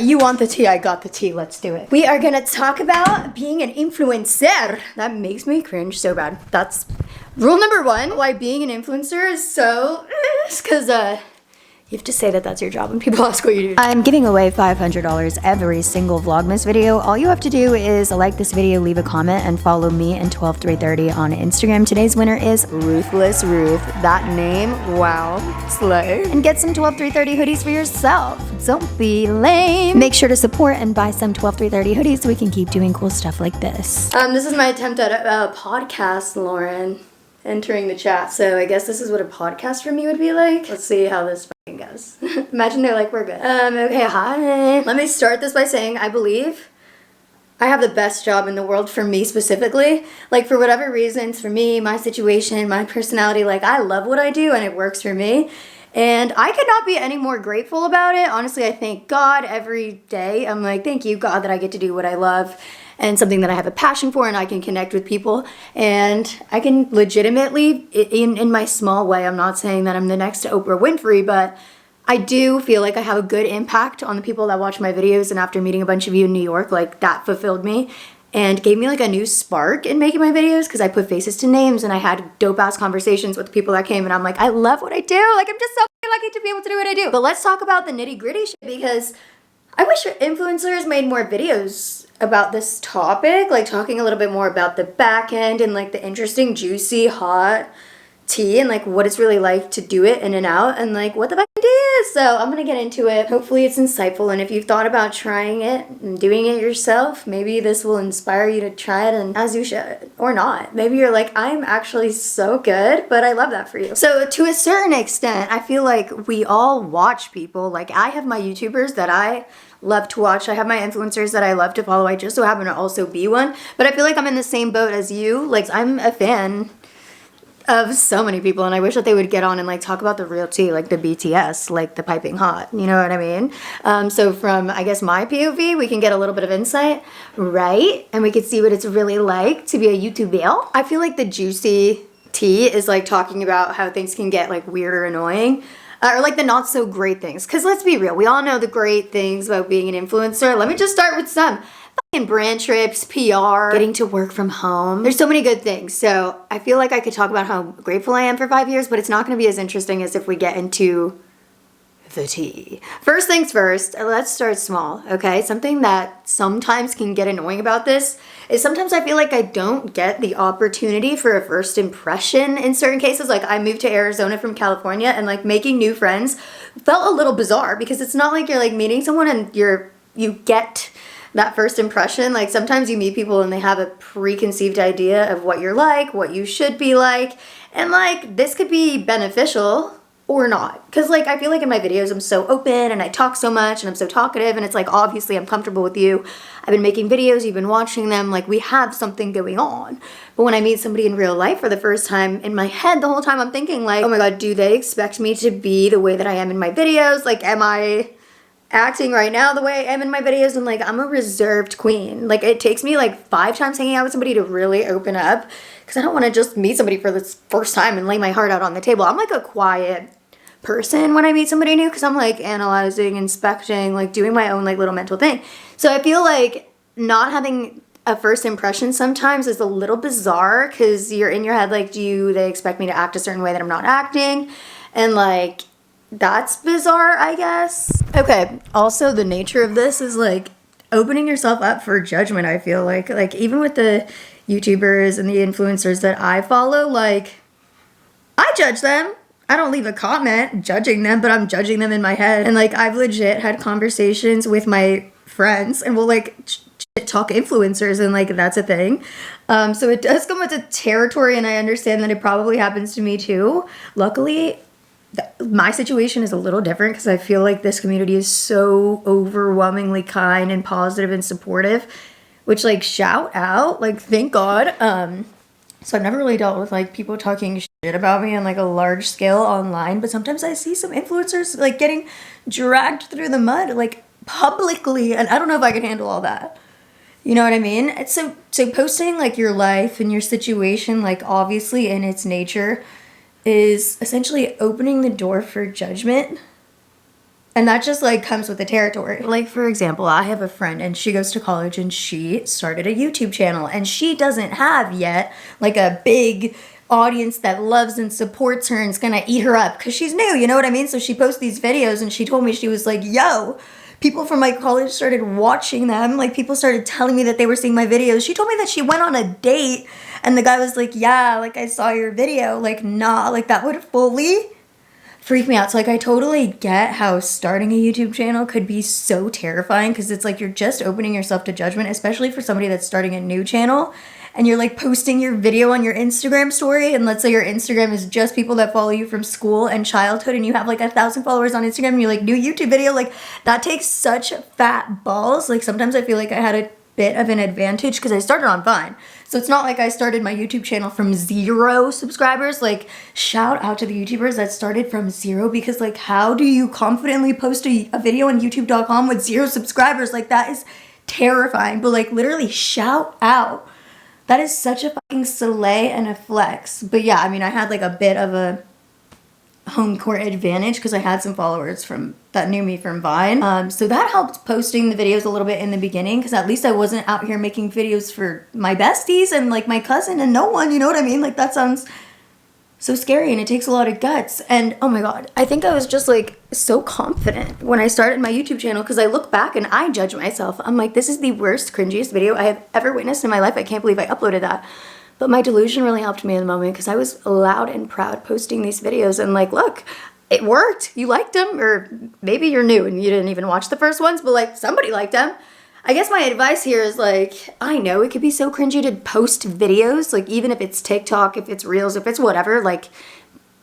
right, you want the tea, I got the tea, let's do it. We are gonna talk about being an influencer. That makes me cringe so bad. That's rule number one, why being an influencer is so, because you have to say that that's your job when people ask what you do. I'm giving away $500 every single Vlogmas video. All you have to do is like this video, leave a comment, and follow me and 12330 on Instagram. Today's winner is Ruthless Ruth. That name, wow, slay. And get some 12330 hoodies for yourself. Don't be lame. Make sure to support and buy some 12330 hoodies so we can keep doing cool stuff like this. This is my attempt at a podcast, Lauren. Entering the chat. So I guess this is what a podcast for me would be like. Let's see how this fucking goes. Imagine they're like, we're good. Okay, hi. Let me start this by saying I believe I have the best job in the world for me specifically. Like for whatever reasons, for me, my situation, my personality, like I love what I do and it works for me. And I could not be any more grateful about it. Honestly, I thank God every day. I'm like, thank you, God, that I get to do what I love and something that I have a passion for and I can connect with people. And I can legitimately, in my small way, I'm not saying that I'm the next Oprah Winfrey, but I do feel like I have a good impact on the people that watch my videos. And after meeting a bunch of you in New York, like that fulfilled me and gave me like a new spark in making my videos because I put faces to names and I had dope ass conversations with the people that came and I'm like, I love what I do. Like I'm just so lucky to be able to do what I do. But let's talk about the nitty gritty shit because I wish influencers made more videos about this topic, like talking a little bit more about the back end and like the interesting, juicy, hot tea and like what it's really like to do it in and out and like what the fuck it is. So I'm gonna get into it. Hopefully it's insightful, and if you've thought about trying it and doing it yourself, maybe this will inspire you to try it, and as you should, or not. Maybe you're like, I'm actually so good, but I love that for you. So to a certain extent, I feel like we all watch people. Like I have my YouTubers that I love to watch. I have my influencers that I love to follow. I just so happen to also be one, but I feel like I'm in the same boat as you. Like I'm a fan of so many people and I wish that they would get on and like talk about the real tea, like the BTS, like the piping hot, you know what I mean? So from, I guess, my POV, we can get a little bit of insight, right? And we can see what it's really like to be a YouTuber. I feel like the juicy tea is like talking about how things can get like weird or annoying. Or like the not so great things. Because let's be real, we all know the great things about being an influencer. Let me just start with some. Fucking brand trips, PR, getting to work from home. There's so many good things. So I feel like I could talk about how grateful I am for 5 years, but it's not going to be as interesting as if we get into the tea. First things first, let's start small, okay? Something that sometimes can get annoying about this is sometimes I feel like I don't get the opportunity for a first impression in certain cases. Like I moved to Arizona from California and like making new friends felt a little bizarre because it's not like you're like meeting someone and you get that first impression. Like sometimes you meet people and they have a preconceived idea of what you're like, what you should be like, and like this could be beneficial or not. Because like I feel like in my videos I'm so open and I talk so much and I'm so talkative and it's like obviously I'm comfortable with you. I've been making videos, you've been watching them, like we have something going on. But when I meet somebody in real life for the first time, in my head the whole time I'm thinking like, oh my god, do they expect me to be the way that I am in my videos? Like am I acting right now the way I am in my videos? And like I'm a reserved queen. Like it takes me like 5 times hanging out with somebody to really open up because I don't want to just meet somebody for the first time and lay my heart out on the table. I'm like a quiet person when I meet somebody new because I'm like analyzing, inspecting, like doing my own like little mental thing. So I feel like not having a first impression sometimes is a little bizarre because you're in your head like, do they expect me to act a certain way that I'm not acting? And like that's bizarre, I guess. Okay, also the nature of this is like opening yourself up for judgment. I feel like even with the YouTubers and the influencers that I follow, like I judge them. I don't leave a comment judging them, but I'm judging them in my head. And like I've legit had conversations with my friends and we'll like talk influencers and like that's a thing. So it does come with a territory and I understand that it probably happens to me too. Luckily, my situation is a little different because I feel like this community is so overwhelmingly kind and positive and supportive, which like shout out, like thank God. So I've never really dealt with like people talking shit about me on like a large scale online, but sometimes I see some influencers like getting dragged through the mud like publicly, and I don't know if I can handle all that. You know what I mean? It's so posting like your life and your situation, like obviously in its nature, is essentially opening the door for judgment. And that just like comes with the territory. Like for example, I have a friend and she goes to college and she started a YouTube channel and she doesn't have yet like a big audience that loves and supports her and is gonna eat her up because she's new, you know what I mean? So she posts these videos and she told me, she was like, yo, people from my college started watching them. Like people started telling me that they were seeing my videos. She told me that she went on a date and the guy was like, yeah, like I saw your video. Like, nah, like that would fully freak me out. So like I totally get how starting a YouTube channel could be so terrifying because it's like you're just opening yourself to judgment, especially for somebody that's starting a new channel and you're like posting your video on your Instagram story, and let's say your Instagram is just people that follow you from school and childhood and you have like 1,000 followers on Instagram and you're like, new YouTube video, like that takes such fat balls. Like sometimes I feel like I had a bit of an advantage because I started on Vine. So it's not like I started my YouTube channel from 0 subscribers. Like shout out to the YouTubers that started from 0 because like how do you confidently post a video on youtube.com with 0 subscribers? Like that is terrifying. But like literally shout out. That is such a fucking slay and a flex. But yeah, I mean I had like a bit of a home court advantage because I had some followers from that knew me from Vine. So that helped posting the videos a little bit in the beginning because at least I wasn't out here making videos for my besties and like my cousin and no one, you know what I mean? Like that sounds so scary and it takes a lot of guts. And oh my God, I think I was just like so confident when I started my YouTube channel because I look back and I judge myself. I'm like, this is the worst, cringiest video I have ever witnessed in my life. I can't believe I uploaded that. But my delusion really helped me in the moment because I was loud and proud posting these videos and like, look, it worked. You liked them, or maybe you're new and you didn't even watch the first ones, but like somebody liked them. I guess my advice here is like, I know it could be so cringy to post videos, like even if it's TikTok, if it's Reels, if it's whatever, like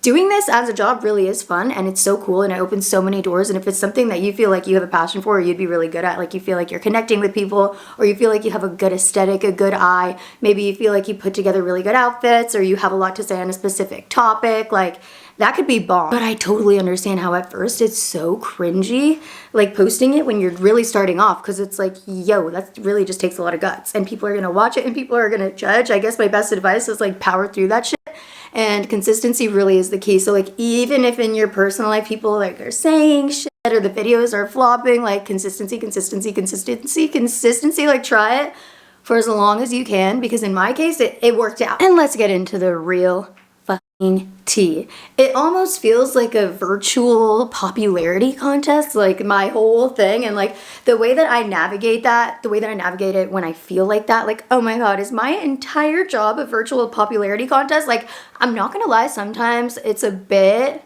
doing this as a job really is fun and it's so cool and it opens so many doors. And if it's something that you feel like you have a passion for or you'd be really good at, like you feel like you're connecting with people or you feel like you have a good aesthetic, a good eye, maybe you feel like you put together really good outfits or you have a lot to say on a specific topic, like that could be bomb. But I totally understand how at first it's so cringy, like posting it when you're really starting off because it's like, yo, that really just takes a lot of guts and people are gonna watch it and people are gonna judge. I guess my best advice is like power through that shit. And consistency really is the key. So like even if in your personal life people like are saying shit or the videos are flopping, like consistency, like try it for as long as you can because in my case it worked out. And let's get into the real fucking tea. It almost feels like a virtual popularity contest, like my whole thing, and like the way that I navigate that, the way that I navigate it when I feel like that, like, oh my God, is my entire job a virtual popularity contest? Like, I'm not gonna lie, sometimes it's a bit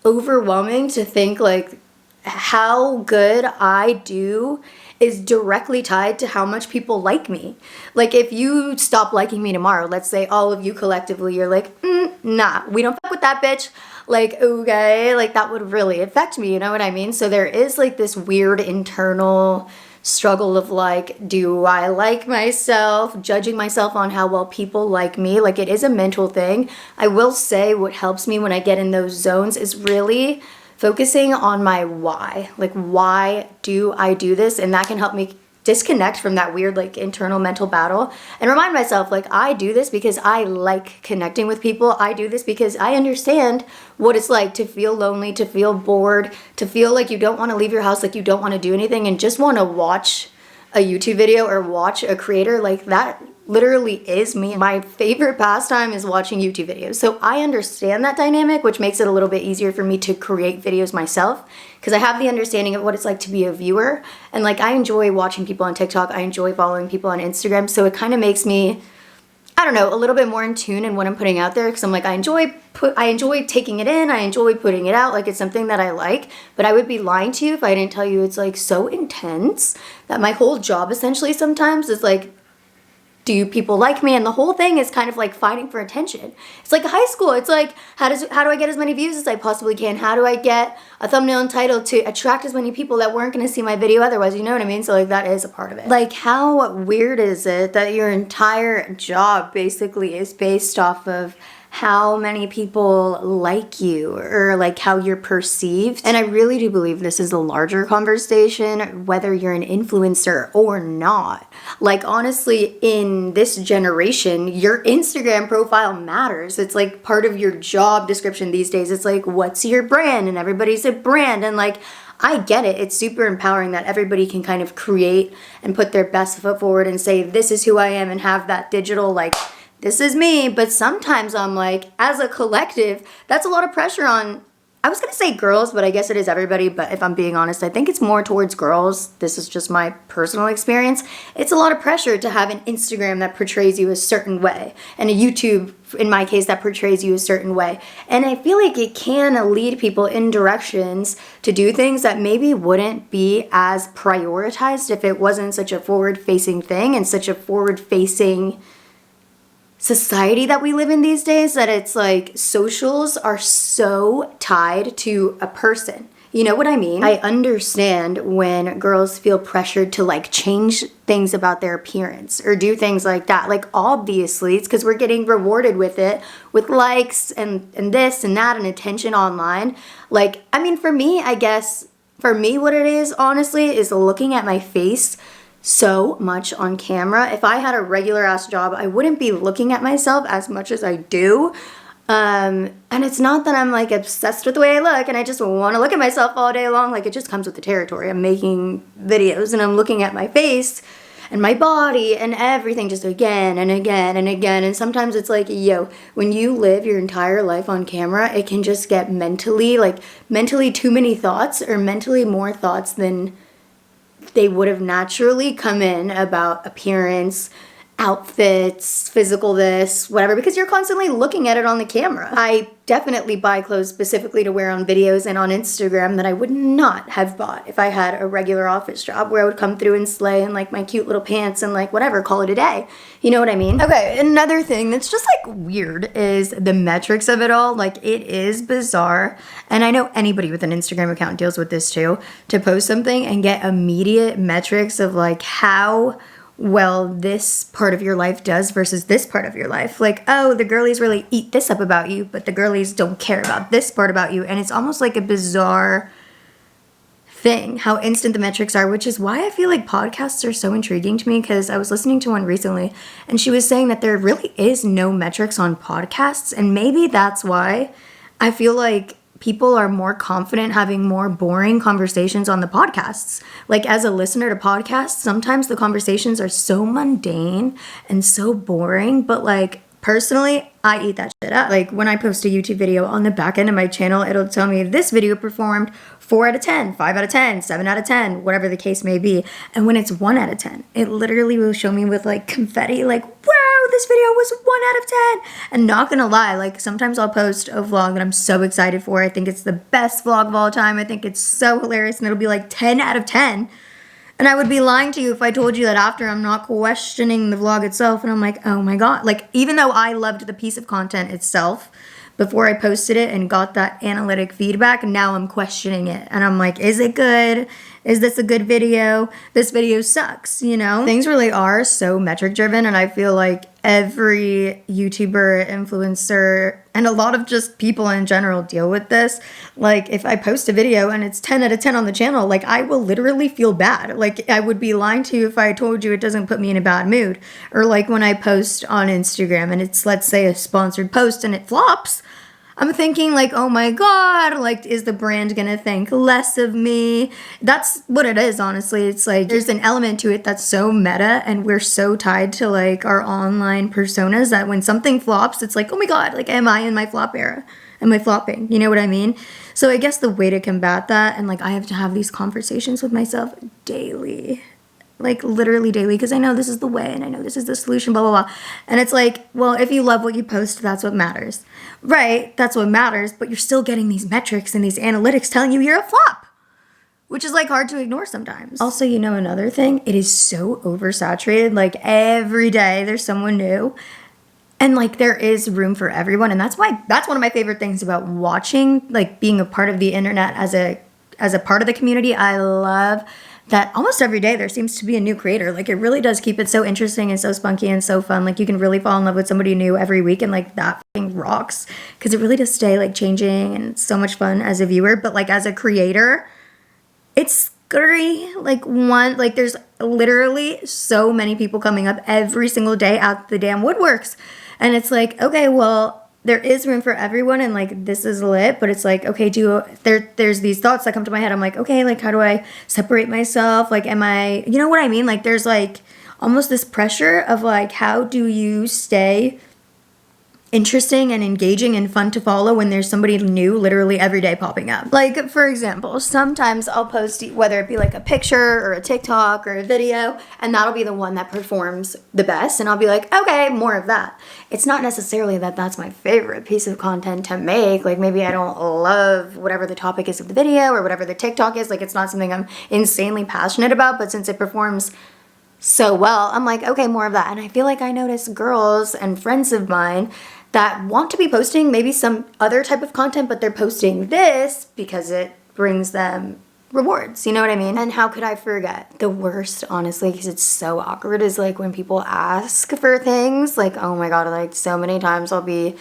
overwhelming to think like how good I do is directly tied to how much people like me. Like if you stop liking me tomorrow, let's say all of you collectively, you're like, nah, we don't fuck with that bitch. Like, okay, like that would really affect me, you know what I mean? So there is like this weird internal struggle of like, do I like myself, judging myself on how well people like me? Like it is a mental thing. I will say what helps me when I get in those zones is really focusing on my why. Like, why do I do this? And that can help me disconnect from that weird like internal mental battle and remind myself like I do this because I like connecting with people. I do this because I understand what it's like to feel lonely, to feel bored, to feel like you don't want to leave your house, like you don't want to do anything and just want to watch a YouTube video or watch a creator. Like that literally is me. My favorite pastime is watching YouTube videos. So I understand that dynamic, which makes it a little bit easier for me to create videos myself because I have the understanding of what it's like to be a viewer. And like I enjoy watching people on TikTok. I enjoy following people on Instagram. So it kind of makes me, I don't know, a little bit more in tune in what I'm putting out there because I'm like, I enjoy taking it in. I enjoy putting it out. Like it's something that I like, but I would be lying to you if I didn't tell you it's like so intense that my whole job essentially sometimes is like, do people like me? And the whole thing is kind of like fighting for attention. It's like high school. It's like, how do I get as many views as I possibly can? How do I get a thumbnail and title to attract as many people that weren't going to see my video otherwise? You know what I mean? So like that is a part of it. Like how weird is it that your entire job basically is based off of how many people like you or like how you're perceived? And I really do believe this is a larger conversation, whether you're an influencer or not. Like honestly, in this generation, your Instagram profile matters. It's like part of your job description these days. It's like, what's your brand? And everybody's a brand. And like, I get it. It's super empowering that everybody can kind of create and put their best foot forward and say, this is who I am, and have that digital, like, this is me. But sometimes I'm like, as a collective, that's a lot of pressure on, I was gonna say girls, but I guess it is everybody. But if I'm being honest, I think it's more towards girls. This is just my personal experience. It's a lot of pressure to have an Instagram that portrays you a certain way, and a YouTube, in my case, that portrays you a certain way. And I feel like it can lead people in directions to do things that maybe wouldn't be as prioritized if it wasn't such a forward-facing thing and such a forward-facing society that we live in these days, that it's like socials are so tied to a person. You know what I mean? I understand when girls feel pressured to like change things about their appearance or do things like that. Like, obviously it's because we're getting rewarded with it, with likes and this and that and attention online. Like, I mean, for me, I guess, for me, what it is, honestly, is looking at my face so much on camera. If I had a regular ass job, I wouldn't be looking at myself as much as I do. And it's not that I'm like obsessed with the way I look and I just want to look at myself all day long. Like, it just comes with the territory. I'm making videos and I'm looking at my face and my body and everything just again and again and again. And sometimes it's like, yo, when you live your entire life on camera, it can just get mentally too many thoughts, or mentally more thoughts than they would have naturally come in about appearance, outfits, physical this, whatever, because you're constantly looking at it on the camera. I definitely buy clothes specifically to wear on videos and on Instagram that I would not have bought if I had a regular office job where I would come through and slay in like my cute little pants and like whatever, call it a day. You know what I mean? Okay, another thing that's just like weird is the metrics of it all. Like, it is bizarre. And I know anybody with an Instagram account deals with this too, to post something and get immediate metrics of like how well this part of your life does versus this part of your life. Like, oh, the girlies really eat this up about you, but the girlies don't care about this part about you. And it's almost like a bizarre thing how instant the metrics are, which is why I feel like podcasts are so intriguing to me, because I was listening to one recently and she was saying that there really is no metrics on podcasts. And maybe that's why I feel like people are more confident having more boring conversations on the podcasts. Like, as a listener to podcasts, sometimes the conversations are so mundane and so boring, but like, personally, I eat that shit up. Like, when I post a YouTube video, on the back end of my channel, it'll tell me this video performed 4 out of 10, 5 out of 10, 7 out of 10, whatever the case may be. And when it's 1 out of 10, it literally will show me with like confetti, like, wow, this video was 1 out of 10. And not gonna lie, like, sometimes I'll post a vlog that I'm so excited for. I think it's the best vlog of all time. I think it's so hilarious, and it'll be like 10 out of 10. And I would be lying to you if I told you that after I'm not questioning the vlog itself and I'm like, oh my God. Like, even though I loved the piece of content itself before I posted it and got that analytic feedback, now I'm questioning it. And I'm like, is it good? Is this a good video? This video sucks, you know? Things really are so metric driven, and I feel like every YouTuber, influencer, and a lot of just people in general deal with this. Like, if I post a video and it's 10 out of 10 on the channel, like, I will literally feel bad. Like, I would be lying to you if I told you it doesn't put me in a bad mood. Or like when I post on Instagram and it's, let's say, a sponsored post and it flops, I'm thinking like, oh my God, like, is the brand gonna think less of me? That's what it is, honestly. It's like, there's an element to it that's so meta, and we're so tied to like our online personas that when something flops, it's like, oh my God, like, am I in my flop era? Am I flopping? You know what I mean? So I guess the way to combat that, and like, I have to have these conversations with myself daily. Like, literally daily, because I know this is the way and I know this is the solution, blah, blah, blah. And it's like, well, if you love what you post, that's what matters. Right, that's what matters, but you're still getting these metrics and these analytics telling you you're a flop, which is like hard to ignore sometimes. Also, you know, another thing, it is so oversaturated. Like, every day there's someone new. And like, there is room for everyone. And that's one of my favorite things about watching, like, being a part of the internet as a part of the community. I love that almost every day there seems to be a new creator. Like, it really does keep it so interesting and so spunky and so fun. Like, you can really fall in love with somebody new every week, and like, that fucking rocks, because it really does stay like changing, and it's so much fun as a viewer. But like, as a creator, it's scary. Like, there's literally so many people coming up every single day out the damn woodworks. And it's like, okay, well, there is room for everyone, and like this is lit, but it's like, okay, there's these thoughts that come to my head. I'm like, okay, like how do I separate myself? Like, am I, you know what I mean? Like there's like almost this pressure of like, how do you stay interesting and engaging and fun to follow when there's somebody new literally every day popping up. Like, for example, sometimes I'll post, whether it be like a picture or a TikTok or a video, and that'll be the one that performs the best, and I'll be like, okay, more of that. It's not necessarily that that's my favorite piece of content to make. Like, maybe I don't love whatever the topic is of the video or whatever the TikTok is. Like, it's not something I'm insanely passionate about, but since it performs so well, I'm like, okay, more of that. And I feel like I notice girls and friends of mine that want to be posting maybe some other type of content, but they're posting this because it brings them rewards, you know what I mean? And how could I forget? The worst, honestly, because it's so awkward, is like when people ask for things, like, oh my god, like so many times I'll be,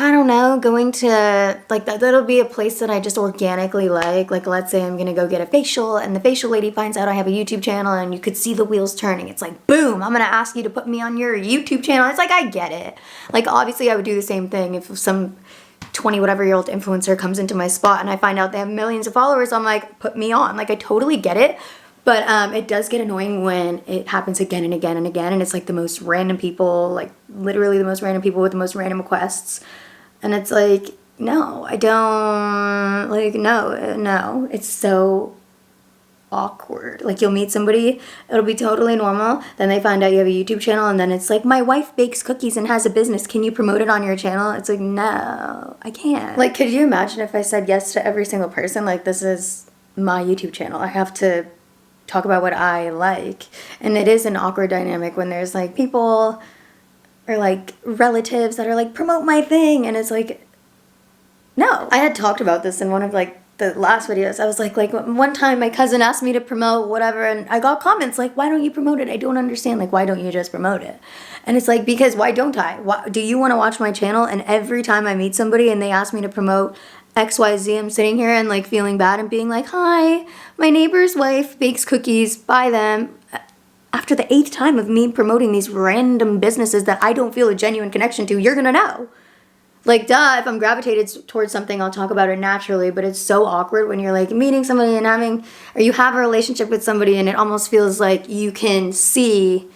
I don't know, going to, like, that'll be a place that I just organically like let's say I'm gonna go get a facial, and the facial lady finds out I have a YouTube channel, and you could see the wheels turning. It's like, boom, I'm gonna ask you to put me on your YouTube channel. It's like, I get it. Like, obviously I would do the same thing if some 20-whatever-year-old influencer comes into my spot and I find out they have millions of followers. I'm like, put me on. Like, I totally get it. But it does get annoying when it happens again and again and again, and it's like the most random people, like literally the most random people with the most random requests. And it's like, no, I don't, like, no, it's so awkward. Like, you'll meet somebody, it'll be totally normal, then they find out you have a YouTube channel, and then it's like, my wife bakes cookies and has a business, can you promote it on your channel? It's like, no, I can't. Like, could you imagine if I said yes to every single person? Like, this is my YouTube channel, I have to talk about what I like. And it is an awkward dynamic when there's like people or like relatives that are like, promote my thing, and it's like, no. I had talked about this in one of like the last videos. I was like one time my cousin asked me to promote whatever, and I got comments like, why don't you promote it? I don't understand, like, why don't you just promote it? And it's like, because why don't I? Why, do you want to watch my channel? And every time I meet somebody and they ask me to promote XYZ, I'm sitting here and like feeling bad and being like, hi, my neighbor's wife bakes cookies, buy them. After the 8th time of me promoting these random businesses that I don't feel a genuine connection to, you're gonna know. Like, duh, if I'm gravitated towards something, I'll talk about it naturally, but it's so awkward when you're like meeting somebody and you have a relationship with somebody, and it almost feels like you can see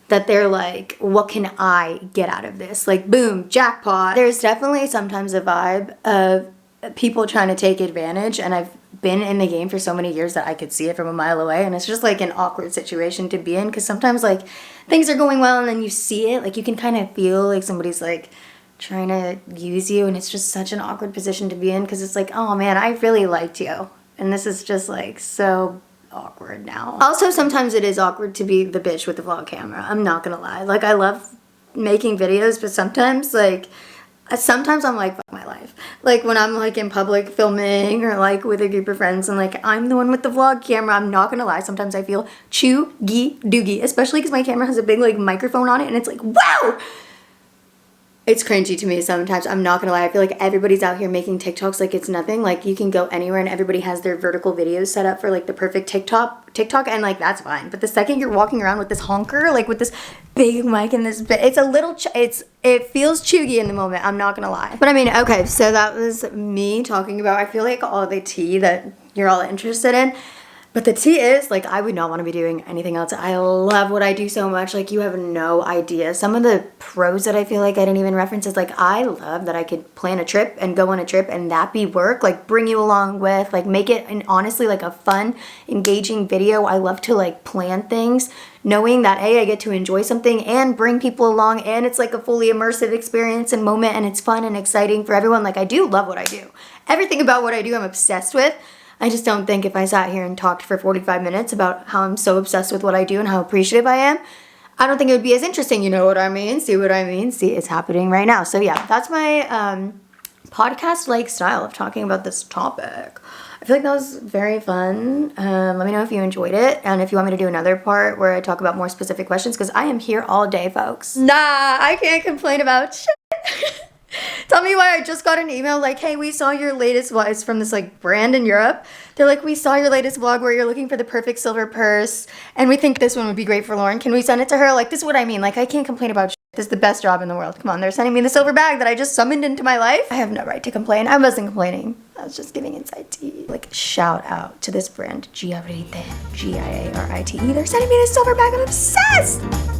that they're like, what can I get out of this? Like, boom, jackpot. There's definitely sometimes a vibe of people trying to take advantage, and I've been in the game for so many years that I could see it from a mile away, and it's just like an awkward situation to be in, because sometimes like things are going well and then you see it, like you can kind of feel like somebody's like trying to use you, and it's just such an awkward position to be in, because it's like, oh man, I really liked you, and this is just like so awkward now. Also, sometimes it is awkward to be the bitch with the vlog camera, I'm not gonna lie. Like, I love making videos, but sometimes I'm like, fuck my life. Like, when I'm like in public filming or like with a group of friends and like I'm the one with the vlog camera, I'm not gonna lie, sometimes I feel choogy doogie, especially because my camera has a big like microphone on it, and it's like, wow! It's cringy to me sometimes, I'm not gonna lie. I feel like everybody's out here making TikToks like it's nothing. Like, you can go anywhere and everybody has their vertical videos set up for like the perfect TikTok, and like that's fine. But the second you're walking around with this honker, like with this big mic and this it's a little it feels chuggy in the moment, I'm not gonna lie. But I mean, okay, so that was me talking about, I feel like, all the tea that you're all interested in. But the tea is, like, I would not want to be doing anything else. I love what I do so much. Like, you have no idea. Some of the pros that I feel like I didn't even reference is, like, I love that I could plan a trip and go on a trip and that be work. Like, bring you along with, like, make it, and honestly, like, a fun, engaging video. I love to, like, plan things, knowing that, A, I get to enjoy something and bring people along, and it's, like, a fully immersive experience and moment, and it's fun and exciting for everyone. Like, I do love what I do. Everything about what I do, I'm obsessed with. I just don't think if I sat here and talked for 45 minutes about how I'm so obsessed with what I do and how appreciative I am, I don't think it would be as interesting, you know what I mean? See what I mean? See, it's happening right now. So yeah, that's my podcast-like style of talking about this topic. I feel like that was very fun. Let me know if you enjoyed it, and if you want me to do another part where I talk about more specific questions, because I am here all day, folks. Nah, I can't complain about shit. Tell me why I just got an email like, hey, we saw your latest vlog. It's from this like brand in Europe. They're like, we saw your latest vlog where you're looking for the perfect silver purse and we think this one would be great for Lauren. Can we send it to her? Like, this is what I mean. Like, I can't complain about shit. This is the best job in the world. Come on, they're sending me the silver bag that I just summoned into my life. I have no right to complain. I wasn't complaining. I was just giving inside tea. Like, shout out to this brand, Giraldo, Girite. They're sending me this silver bag. I'm obsessed.